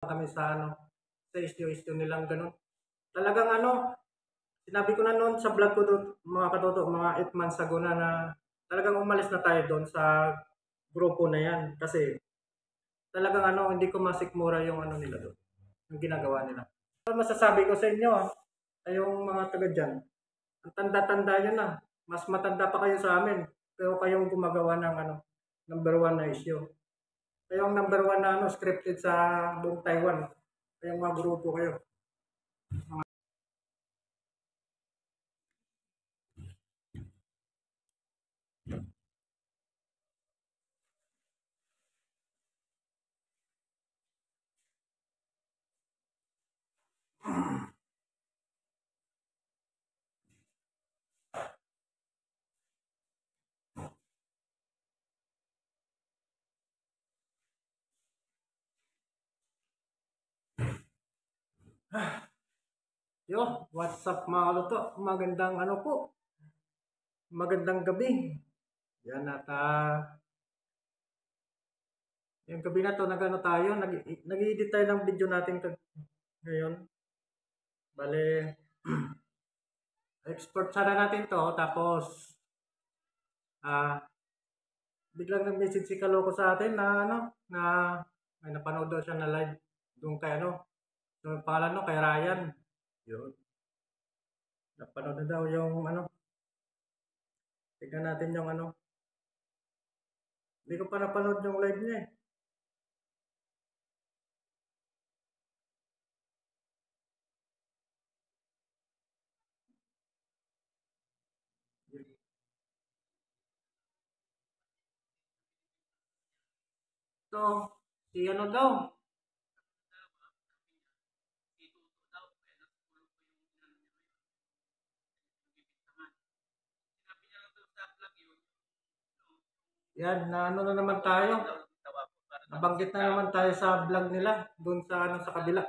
kami sa sa issue nilang gano'n. Talagang sinabi ko na noon sa vlog ko doon, mga katoto, mga 8 months ago na talagang umalis na tayo doon sa grupo na yan. Kasi talagang hindi ko masikmura yung nila doon, yung ginagawa nila. So, masasabi ko sa inyo, kayong mga taga dyan, ang tanda-tanda nyo na, mas matanda pa kayo sa amin, pero kayong gumagawa ng number one na issue. Kayong number one na scripted sa buong Taiwan. Kayong mga grupo kayo. Yo, what's up mga kaluto? Magandang po, magandang gabi. Yan at yung gabi na to tayo, nag-edit tayo ng video natin ngayon. Bale, export sana natin to, tapos ah biglang nag-message si Kaloko sa atin na na may napanood daw siya na live doon kay yung pangalan kay Ryan. Yun. Napanood na daw yung tignan natin yung hindi ko pa napanood yung live niya eh. So, si daw, yan, na na naman tayo. Nabanggit na naman tayo sa vlog nila, doon sa sa kabila.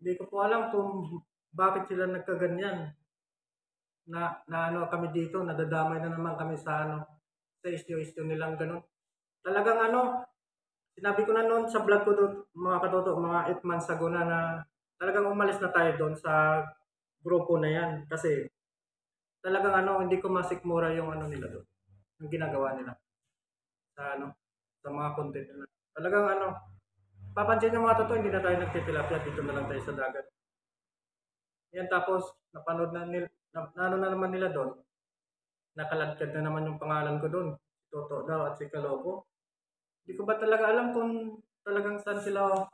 Hindi ko po alam kung bakit sila nagkaganyan. Na kami dito, nadadamay na naman kami sa sa issue nilang ganun. Talagang sinabi ko na noon sa vlog ko doon, mga katoto, mga 8 months ago na talagang umalis na tayo doon sa grupo na yan. Kasi talagang hindi ko masikmura yung nila doon, yung ginagawa nila sa sa mga content nila. Talagang papansin yung mga totoo, hindi na tayo nagtitilapia, dito na lang tayo sa dagat. Yan tapos, napanood na, na naman nila doon, nakaladkad na naman yung pangalan ko doon. Si Toto daw at si Kalobo. Hindi ko ba talaga alam kung talagang saan sila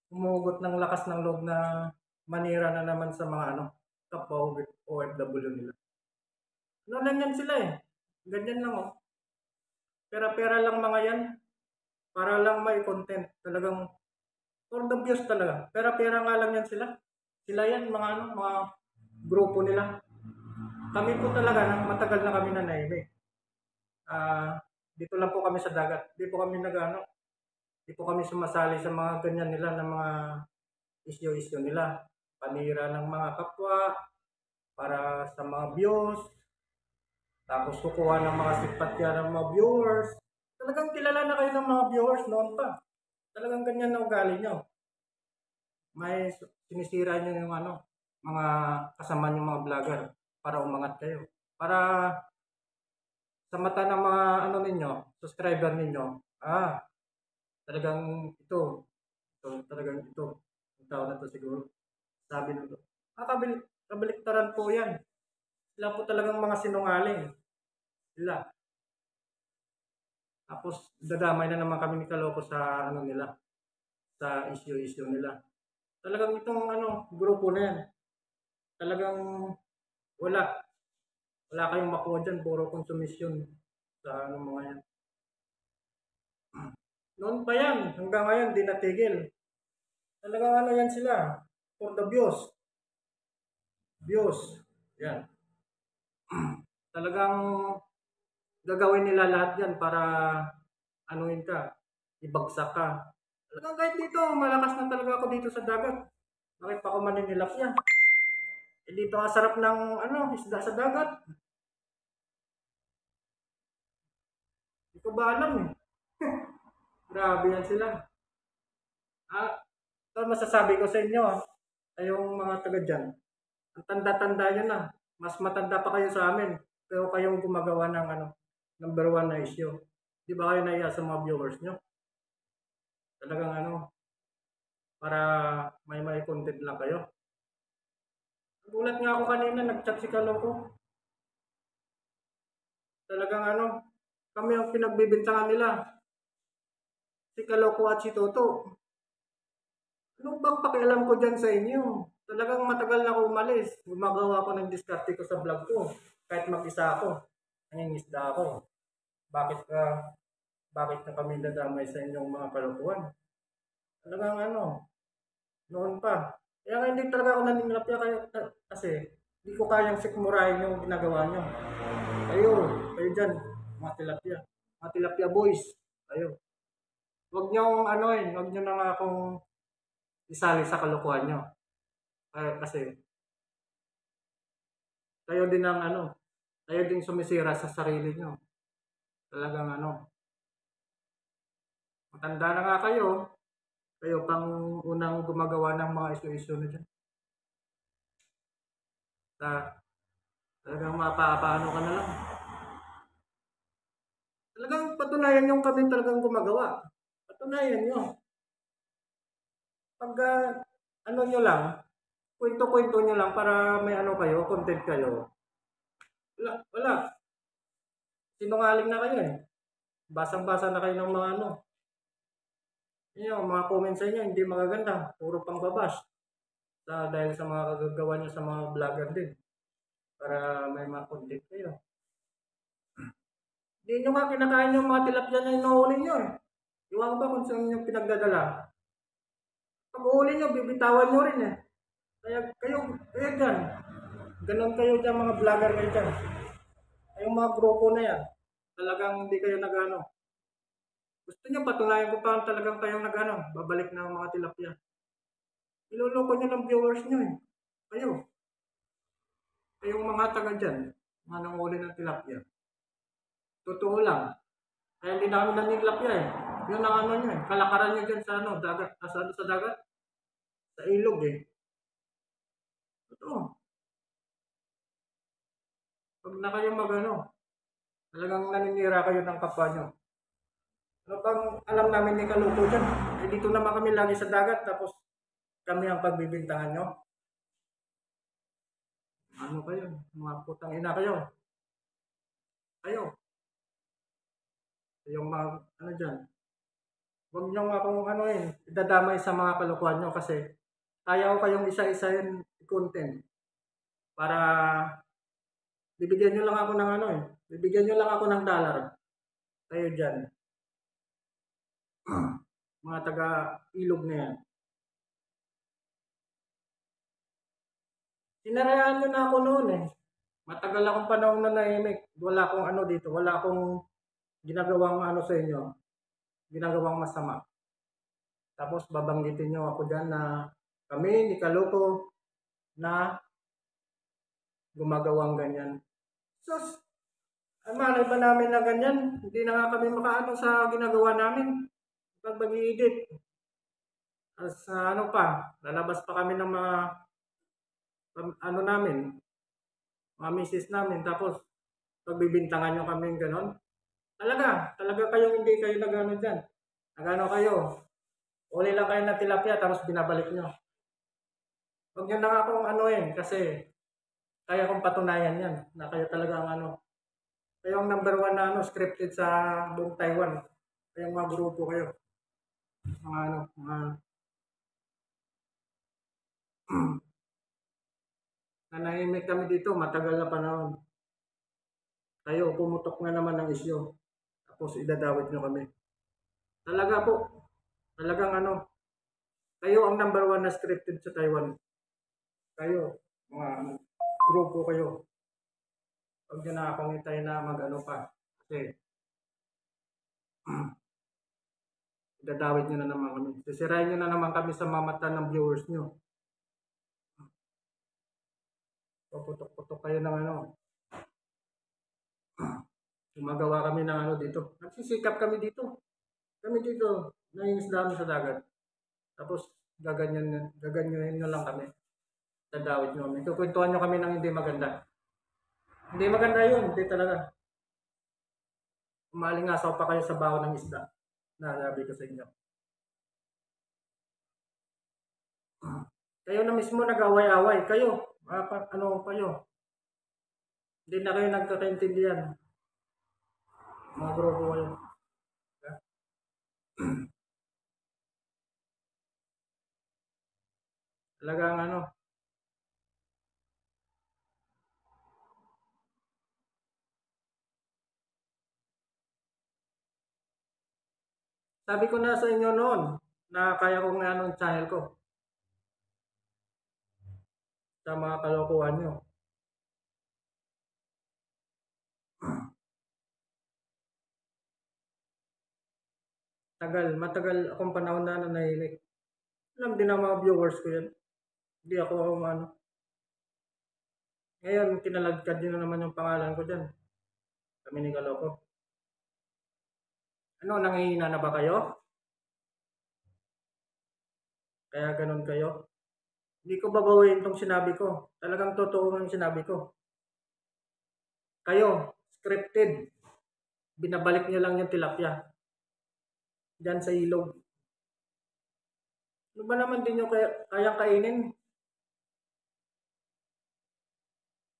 humugot ng lakas ng loob na manira na naman sa mga kapwa OFW nila. Ano lang yan sila eh. Ganyan lang oh. Pera-pera lang mga yan. Para lang may content. Talagang for the views talaga. Pera-pera nga lang yan sila. Sila yan, mga mga grupo nila. Kami po talaga, matagal na kami na naime. Dito lang po kami sa dagat. Di po kami di po kami sumasali sa mga ganyan nila na mga issue nila. Panira ng mga kapwa, para sa mga views, tapos kukuha ng mga simpatya ng mga viewers. Talagang kilala na kayo ng mga viewers noon pa. Talagang ganyan na ugali nyo. May sinisira nyo yung mga kasama nyo mga vlogger para umangat kayo. Para sa mata ng mga ninyo, subscriber ninyo, talagang talagang ito, yung tao na to siguro, sabi nito. Kabaliktaran po yan. Sila po talagang mga sinungaling. Sila. Tapos, dadamay na naman kami ni Kaloko sa nila, sa issue nila. Talagang itong grupo na yan, talagang wala. Wala kayong makuha dyan, puro konsumisyon sa mga yan. Noon pa yan, hanggang ngayon, di natigil. Talagang yan sila, for the views. Views. Yan. Talagang gagawin nila lahat yan para anuin ka, ibagsak ka. Talagang kahit dito, malakas na talaga ako dito sa dagat. Bakit pa ako maninilap yan? Eh dito ang sarap ng isda sa dagat. Hindi ko ba alam eh. Grabe yan sila. Ito masasabi ko sa inyo, kayong mga taga dyan. Ang tanda-tanda nyo na. Mas matanda pa kayo sa amin. Pero kayong gumagawa ng number one na issue. Di ba kayo naiya sa mga viewers nyo? Talagang para may content lang kayo. Nagulat nga ako kanina, nag-chat si Kaloko. Talagang kami ang pinagbibintangan nila. Si Kaloko at si Toto. Ano bang pakialam ko dyan sa inyo? Talagang matagal na ako umalis. Gumagawa ako ng diskarte ko sa vlog ko. Kahit mag-isa ako. Nangingisda ako. Bakit ka bakit na kami nadamay sa inyong mga kalokohan? Talagang noon pa. Kaya nga hindi talaga ako naninilapya kayo kasi hindi ko kayang sikmurahin yung ginagawa nyo. Kayo dyan, mga tilapia. Mga tilapia boys. Kayo. Huwag nyo huwag nyo na nga akong isali sa kalokohan nyo. Kasi kayo din ang kayo din sumisira sa sarili nyo. Talagang matanda na nga kayo. Kayo pang unang gumagawa ng mga isu-isu na dyan. Talagang mapapaano ka na lang. Talagang patunayan yung kami talagang gumagawa. Patunayan nyo. Pag nyo lang, kwento-kwento nyo lang para may kayo, content kayo. Wala. Sinungaling na kayo eh. Basang-basa na kayo ng mga yung mga comments sa inyo, hindi magaganda. Puro pang babash. Dahil sa mga kagagawa nyo sa mga vlogger din. Para may mga content kayo. Hindi nyo nga kinakain yung mga tilapia na inuhuli nyo eh. Iwan ko ba kung saan nyo pinagdadala? Pag uhuli nyo, bibitawan nyo rin eh. Kaya kayo dyan. Ganon kayo dyan mga vlogger kayo dyan. Yung mga grupo na yan. Talagang hindi kayo gusto nyo patunayan ko pa talagang kayong babalik ng mga tilapia. Iloloko nyo ng viewers nyo eh. Kayong mga taga dyan, mga nanguli ng tilapia. Totoo lang. Kaya hindi na kami nanilapya eh. Yun ang nyo eh. Kalakaran nyo dyan sa dagat. Sa dagat. Sa ilog eh. Totoo. Pag na kayo talagang naninira kayo ng kapwa nyo. Ano bang alam namin ni Kaloko dyan? Eh dito naman kami lagi sa dagat tapos kami ang pagbibintangan nyo. Ano kayo? Mga putang ina kayo. Yung mga dyan. Huwag nyo akong idadamay sa mga kalokohan nyo kasi kaya ko kayong isa-isa yung content para bibigyan nyo lang ako ng bibigyan nyo lang ako ng dollar. Kayo dyan. Mga taga-ilog na yan. Sinarayaan nyo na ako noon eh. Matagal akong panahon na nahimik. Wala akong dito. Wala akong ginagawang sa inyo. Ginagawang masama. Tapos babanggitin nyo ako dyan na kami ni Kaloko na gumagawang ganyan. Sus! Malay ba namin na ganyan? Hindi na nga kami makaano sa ginagawa namin. Pag mag-i-edit. As lalabas pa kami ng mga namin, mga misis namin, tapos pagbibintangan nyo kami ganon. Talaga kayong hindi kayo nagano dyan. Nagano kayo. Uli lang kayo na tilapia, tapos binabalik nyo. Huwag nyo na akong kasi kaya kong patunayan yan, na kayo talaga ang kayo ang number one na scripted sa buong Taiwan. Kayong mga grupo kayo. Mga nanahimik kami dito, matagal na panahon. Kayo, pumutok na naman ng isyo. Tapos idadawit nyo kami. Talaga po. Talagang kayo ang number one na scripted sa Taiwan. Kayo, mga grupo kayo. Huwag nyo na akong hintay na pa. Kasi idadawit nyo na naman kami. Sisirain nyo na naman kami sa mamata ng viewers nyo. Puputok-putok kayo ng Gumagawa kami ng dito. Nagsisikap kami dito. Kami dito, nangingisda kami sa dagat. Tapos gaganyanin nyo lang kami. Dadawit nyo kami. Kukwentuhan nyo kami ng hindi maganda. Hindi maganda yun. Hindi talaga. Umalingasaw pa kayo sa baho ng isda. Nasabi ko sa inyo. Kayo na mismo nag-away-away. Kayo. Ano kayo? Hindi na kayo nagkakaintindihan. Mga grupo kayo. Talagang ano. Sabi ko na sa inyo noon na kaya kong anong channel ko sa mga kalokohan nyo. Matagal akong panahon na nanahimik. Alam din ng mga viewers ko yan. Hindi ako ano. Ngayon, kinalagkad din na naman yung pangalan ko dyan. Kami ni Kaloko. Ano, nangihina na ba kayo? Kaya ganun kayo? Hindi ko babawiin itong sinabi ko. Talagang totoo ang sinabi ko. Kayo, scripted. Binabalik nyo lang yung tilapia. Diyan sa ilog. Ano ba naman din nyo kayang kainin?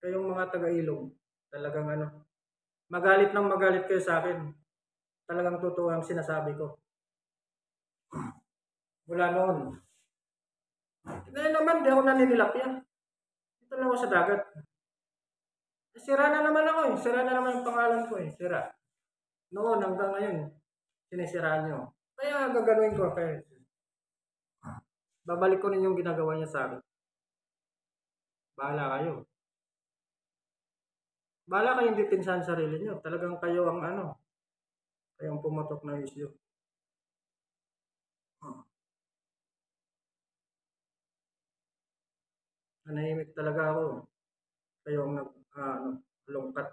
Kayong mga taga-ilog. Talagang ano. Magalit ng magalit kayo sa akin. Talagang totoo ang sinasabi ko. Mula noon. Ngayon naman, di ako naninilapya. Dito lang ako sa dagat. Sira na naman ako eh. Sira na naman yung pangalan ko eh. Sira. Noon hanggang ngayon, sinisiraan nyo. Kaya gaganuin ko. Kaya babalik ko rin yung ginagawa niya sa akin. Bahala kayo. Bahala kayong dipinsahan sa sarili nyo. Talagang kayo ang ano. Kayong pumatok na issue. Nanahimik talaga ako. Kayo ang lungkat.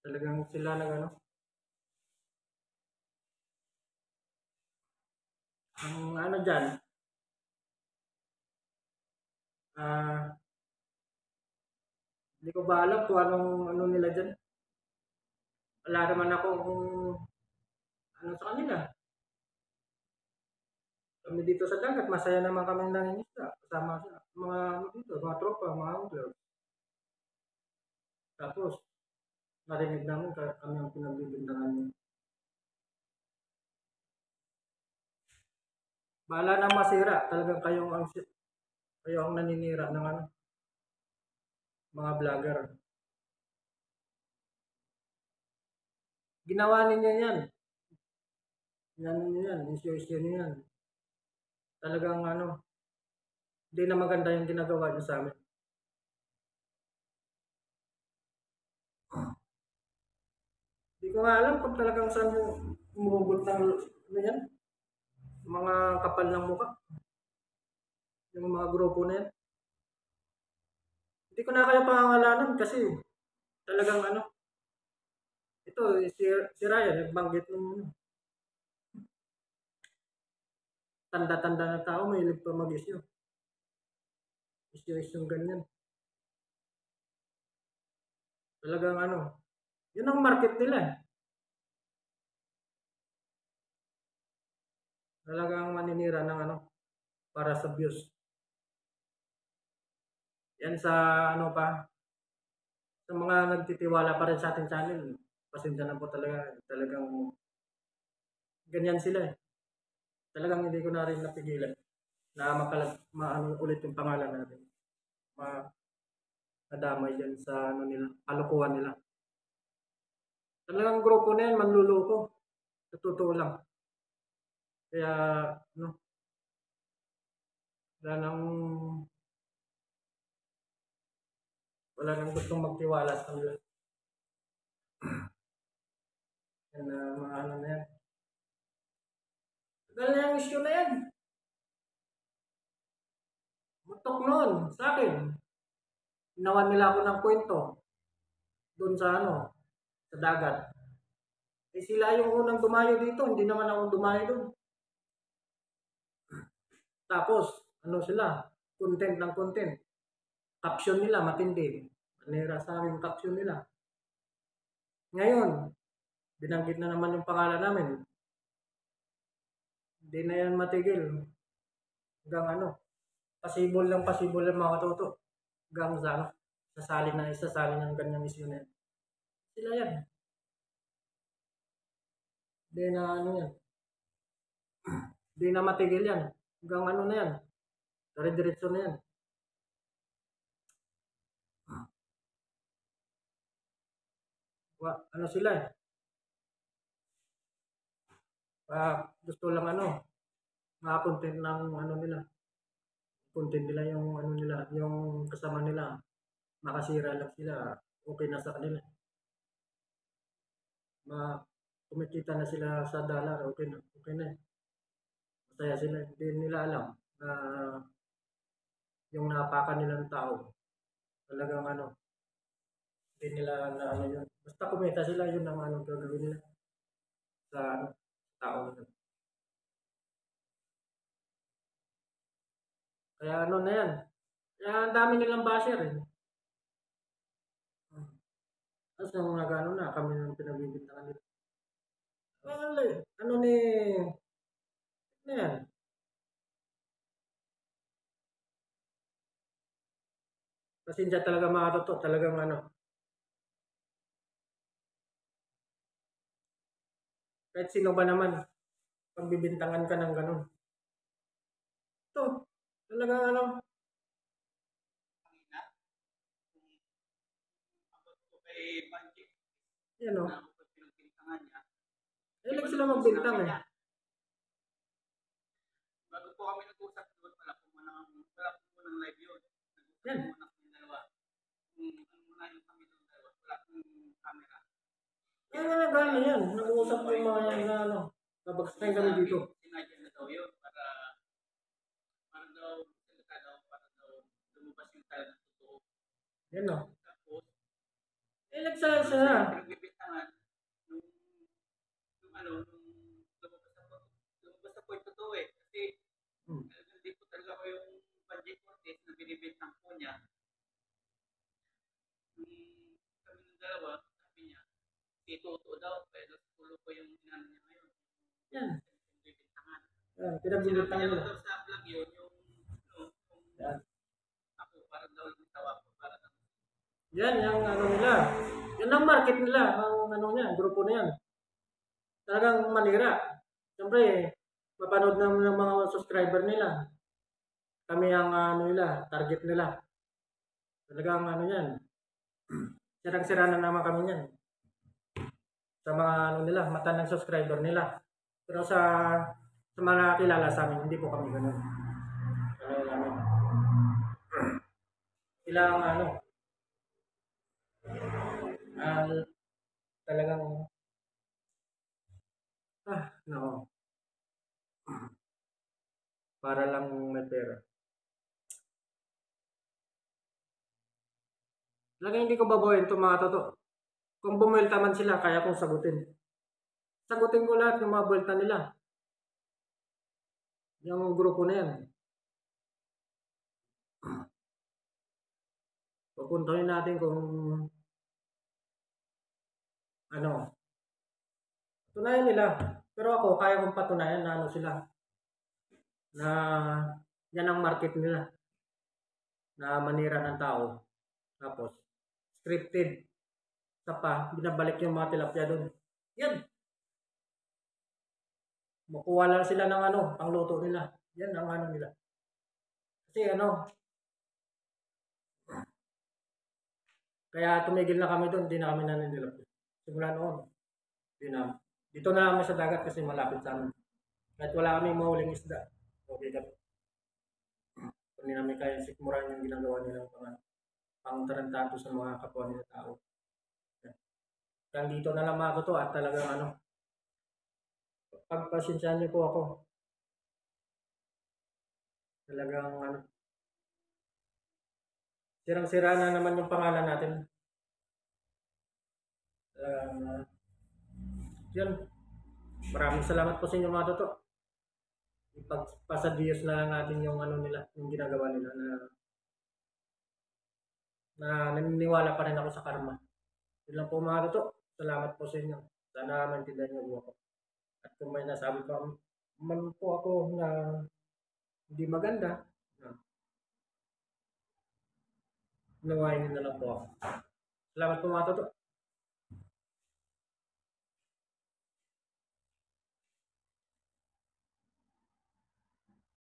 Talagang sila ang ang dyan, hindi ko ba alam kung ano nila dyan. Wala naman ako kung ano sa kanila. Kami dito sa dagat, masaya naman kami nangingisda. Kasama sa mga dito, mga tropa, mga angler. Tapos, narinig namin kami ang pinagbibintangan niyo. Bahala na masira. Talagang kayo ang naninira ng mga vlogger. Ginawa ninyo yan. Yan ninyo yan. Issue ninyo yan. Talagang hindi na maganda yung ginagawa niyo sa amin. Hindi ko nga alam kung talagang saan umuhugot ng yan. Mga kapal ng mukha. Yung mga grupo na yan. Hindi ko na kayo pangangalanan kasi talagang ito, si Ryan, nagbanggit ng tanda-tanda na tao, may ilig pa mag-issue. Issue ganyan. Talagang yun ang market nila. Talagang maninira ng para sa views. Yan sa sa mga nagtitiwala pa rin sa ating channel. Pasensya na po talaga. Talagang ganyan sila eh. Talagang hindi ko na rin napigilan na ulit yung pangalan natin. Nadamay dyan sa nila, kalukuhan nila. Talagang grupo na yan, manluloko. Sa totoo lang. Kaya, wala nang gustong magtiwala sa kanila. Yan na mga na yan. Tagal na yung issue na yan. Mutok noon sa akin. Ginawan nila ako ng kwento. Doon sa sa dagat. Eh sila yung unang dumayo dito, hindi naman ako dumayo doon. Tapos, ano sila, content ng content. Caption nila, matindi. Manira sa amin caption nila. Ngayon, binanggit na naman yung pangalan namin. Hindi na yan matigil. Hanggang ano, pasibol ng mga katuto. Hanggang sa ano, isasali ng ganyang isyu na yan. Sila yan. Hindi na ano yan. Hindi na matigil yan. Hanggang ano na yan. Dire-diretso na yan. Ano sila eh. Gusto lang ano, mga content ng ano nila. Content nila yung ano nila, yung kasama nila. Makasira lang sila. Okay na sa kanila. Kumikita na sila sa dollar, okay na. Okay na eh. Masaya sila. Hindi nila alam na yung napakan nilang tao. Talagang ano, hindi nila na ano yun. Basta kumita sila, yun ang ano gagawin nila sa ano, tao nila. Kaya ano na yan. Kaya ang dami nilang basher eh. Tapos nung nagano na, kami nang pinagbibintangan nila. Ano ni, ano yan? Pasensya talaga mga totoo, talagang ano. Kahit sino ba naman, pagbibintangan ka ng ganun. Ito, talagang ano, yan o. Hilig sila magbintang eh. Bago po kami nag-usap doon, wala po munang live yun. Yan. Nag-usap muna kami dalawa. Ano muna yung kami doon dalawa, wala pong camera. Yan nga nagano yan. Nag-uusap ko yung mga yan na ano. Nabagsakin kami dito. Sinadya na daw yun para daw lumabas yung talagang totoo. Yan o. Tapos, Nagsasara. pinagbibintangan nung lumabas na po yung totoo eh. Kasi, hindi po talaga ko yung budget contest na binibintang po niya. Kami ng dalawa, sabi niya, ituto daw, pero tulo ko yung inano niya ngayon. Yan. Binibintangan. Yan. Pinagbibintangan nila. Daw sa vlog yun, yung Yan. ako, parang daw yung tawa ko, parang Yan, yung ano nila. Yan ang market nila. Ang ano niya, grupo na yan. Talagang manira. Siyempre, mapanood ng mga subscriber nila. Kami ang ano nila, target nila. Talagang ano yan. Sirang-sira na naman kami yan. Sa mga ano nila, mata ng subscriber nila. Pero sa mga kilala sa amin, hindi po kami ganun. Sila ang ano, talagang no. Para lang may pera. Talagang hindi ko babawiin itong mga totoo. Kung bumulta man sila, kaya kong sagutin. Sagutin ko lahat ng mga bulta nila. Yung grupo na yan. Pupuntahin natin kung ano. Tunayan nila. Pero ako, kaya kong patunayan na ano sila. Na yan ang market nila. Na manira ng tao. Tapos, scripted. Pa, binabalik yung mga tilapia doon. Yan. Makuha lang sila ng ano, pangluto nila. Yan ang ano nila. Kasi ano, kaya tumigil na kami doon, hindi na kami naninilapia. Simula noon, hindi na. Dito na kami sa dagat kasi malapit sa amin. Kahit wala kami mahuling isda. Okay kami. Hindi namin kaya sikmuran yung ginagawa nilang pang-tarantado sa mga kapwa nila tao. Kaya dito na lang mga to at talagang ano, pagpasensyahan niyo po ako. Talagang ano, sirang-sira na naman yung pangalan natin. Yan. Maraming salamat po sa inyo mga toto. Ipagpasa Diyos na lang natin yung ano nila, yung ginagawa nila na naniniwala pa rin ako sa karma. Yun lang po mga toto. Salamat po sa inyo. Sana maintindihan niyo po ako. At kung may nasabi pa man po ako na hindi maganda, nawain niyo na lang po ako. Salamat po mga toto.